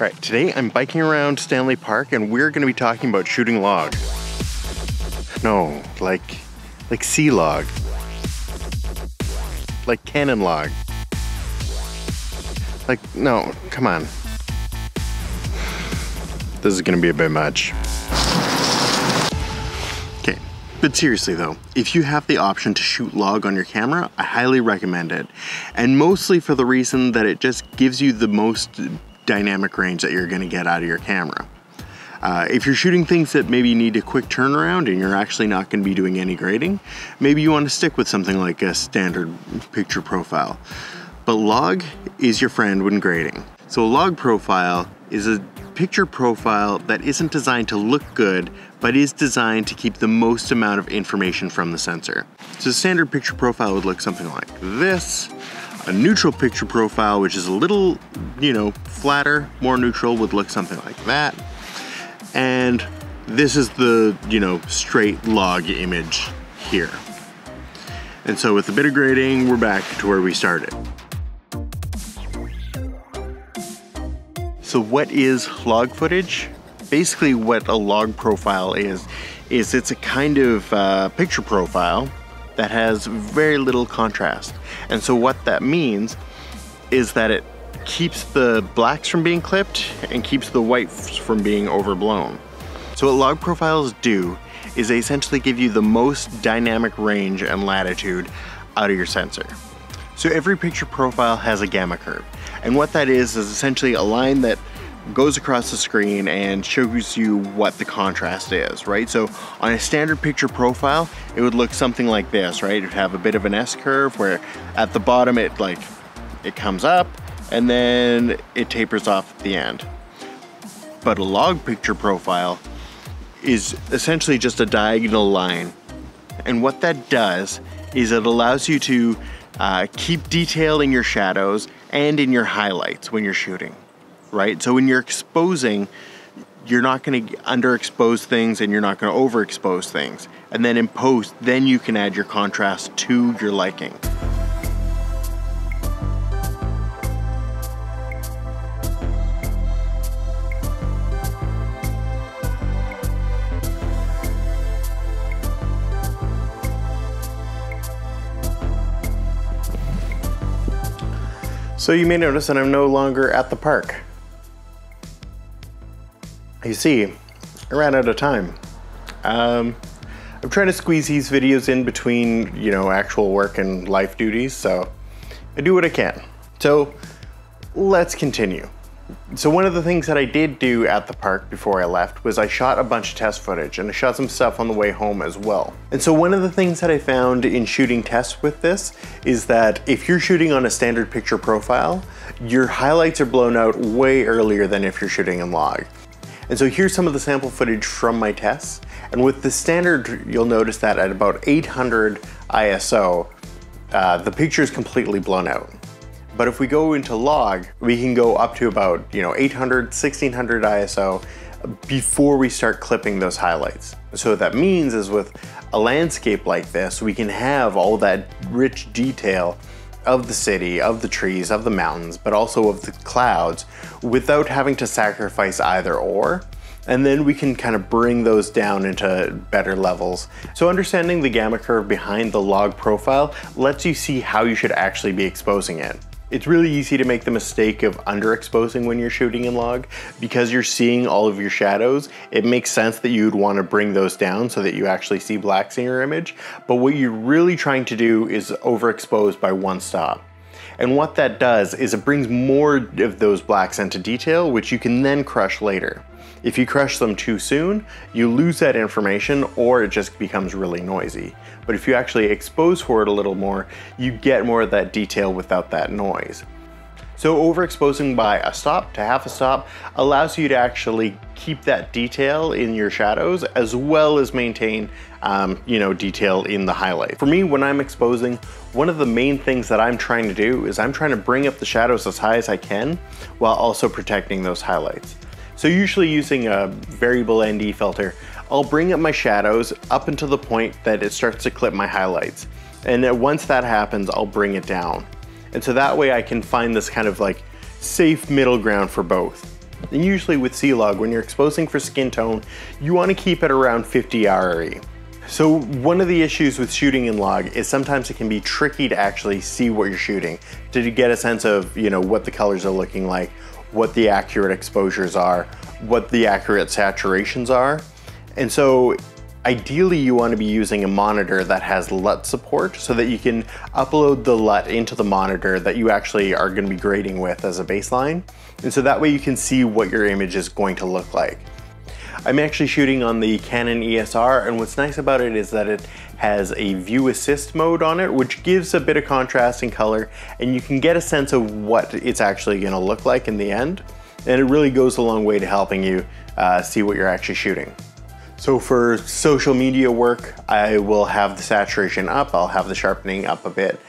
Alright, today I'm biking around Stanley Park and we're going to be talking about shooting log. No, like sea log. Like Canon log. Like, no, come on. This is going to be a bit much. Okay, but seriously though, if you have the option to shoot log on your camera, I highly recommend it. And mostly for the reason that it just gives you the most dynamic range that you're going to get out of your camera. If you're shooting things that maybe need a quick turnaround and you're actually not going to be doing any grading, maybe you want to stick with something like a standard picture profile. But log is your friend when grading. So a log profile is a picture profile that isn't designed to look good, but is designed to keep the most amount of information from the sensor. So a standard picture profile would look something like this. A neutral picture profile, which is a little, flatter, more neutral, would look something like that. And this is the, straight log image here. And so with a bit of grading, we're back to where we started. So what is log footage? Basically what a log profile is it's a kind of picture profile that has very little contrast. And so what that means is that it keeps the blacks from being clipped and keeps the whites from being overblown. So what log profiles do is they essentially give you the most dynamic range and latitude out of your sensor. So every picture profile has a gamma curve. And what that is essentially a line that goes across the screen and shows you what the contrast is, right? So on a standard picture profile, it would look something like this, right? It would have a bit of an S curve where at the bottom it comes up and then it tapers off at the end. But a log picture profile is essentially just a diagonal line. And what that does is it allows you to keep detail in your shadows and in your highlights when you're shooting. Right? So when you're exposing, you're not going to underexpose things and you're not going to overexpose things. And then in post, then you can add your contrast to your liking. So you may notice that I'm no longer at the park. You see, I ran out of time. I'm trying to squeeze these videos in between, actual work and life duties, so I do what I can. So let's continue. So one of the things that I did do at the park before I left was I shot a bunch of test footage and I shot some stuff on the way home as well. And so one of the things that I found in shooting tests with this is that if you're shooting on a standard picture profile, your highlights are blown out way earlier than if you're shooting in log. And so here's some of the sample footage from my tests. And with the standard, you'll notice that at about 800 ISO, the picture is completely blown out. But if we go into log, we can go up to about 800, 1600 ISO before we start clipping those highlights. So what that means is with a landscape like this, we can have all that rich detail of the city, of the trees, of the mountains, but also of the clouds without having to sacrifice either or. And then we can kind of bring those down into better levels. So understanding the gamma curve behind the log profile lets you see how you should actually be exposing it. It's really easy to make the mistake of underexposing when you're shooting in log. Because you're seeing all of your shadows, it makes sense that you would want to bring those down so that you actually see blacks in your image. But what you're really trying to do is overexpose by one stop. And what that does is it brings more of those blacks into detail, which you can then crush later. If you crush them too soon, you lose that information or it just becomes really noisy. But if you actually expose for it a little more, you get more of that detail without that noise. So overexposing by a stop to half a stop allows you to actually keep that detail in your shadows as well as maintain detail in the highlight. For me, when I'm exposing, one of the main things that I'm trying to do is I'm trying to bring up the shadows as high as I can while also protecting those highlights. So usually using a variable ND filter, I'll bring up my shadows up until the point that it starts to clip my highlights. And then once that happens, I'll bring it down. And so that way I can find this kind of like safe middle ground for both. And usually with C-Log, when you're exposing for skin tone, you want to keep it around 50 RE. So one of the issues with shooting in log is sometimes it can be tricky to actually see what you're shooting, to get a sense of, you know, what the colors are looking like, what the accurate exposures are, what the accurate saturations are. And so ideally you want to be using a monitor that has LUT support so that you can upload the LUT into the monitor that you actually are going to be grading with as a baseline. And so that way you can see what your image is going to look like. I'm actually shooting on the Canon EOS R, and what's nice about it is that it has a view assist mode on it, which gives a bit of contrast in color, and you can get a sense of what it's actually going to look like in the end. And it really goes a long way to helping you see what you're actually shooting. So for social media work, I will have the saturation up, I'll have the sharpening up a bit.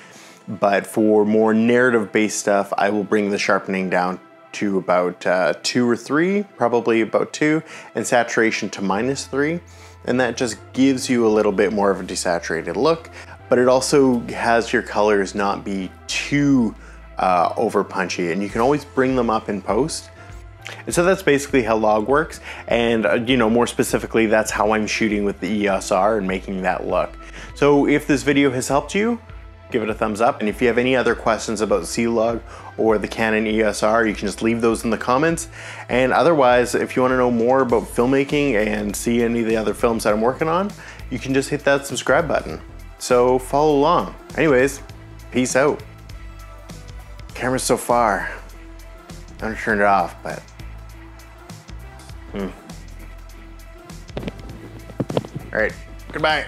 But for more narrative-based stuff, I will bring the sharpening down to about 2 or 3, probably about 2, and saturation to -3. And that just gives you a little bit more of a desaturated look, but it also has your colors not be too over punchy, and you can always bring them up in post. And so that's basically how log works, and you know, more specifically, that's how I'm shooting with the EOS R and making that look. So if this video has helped you, give it a thumbs up, and if you have any other questions about C-Log or the Canon EOS R, you can just leave those in the comments. And otherwise, if you want to know more about filmmaking and see any of the other films that I'm working on, you can just hit that subscribe button. So follow along. Anyways, peace out. Camera's so far. I'm gonna turn it off, but all right, goodbye.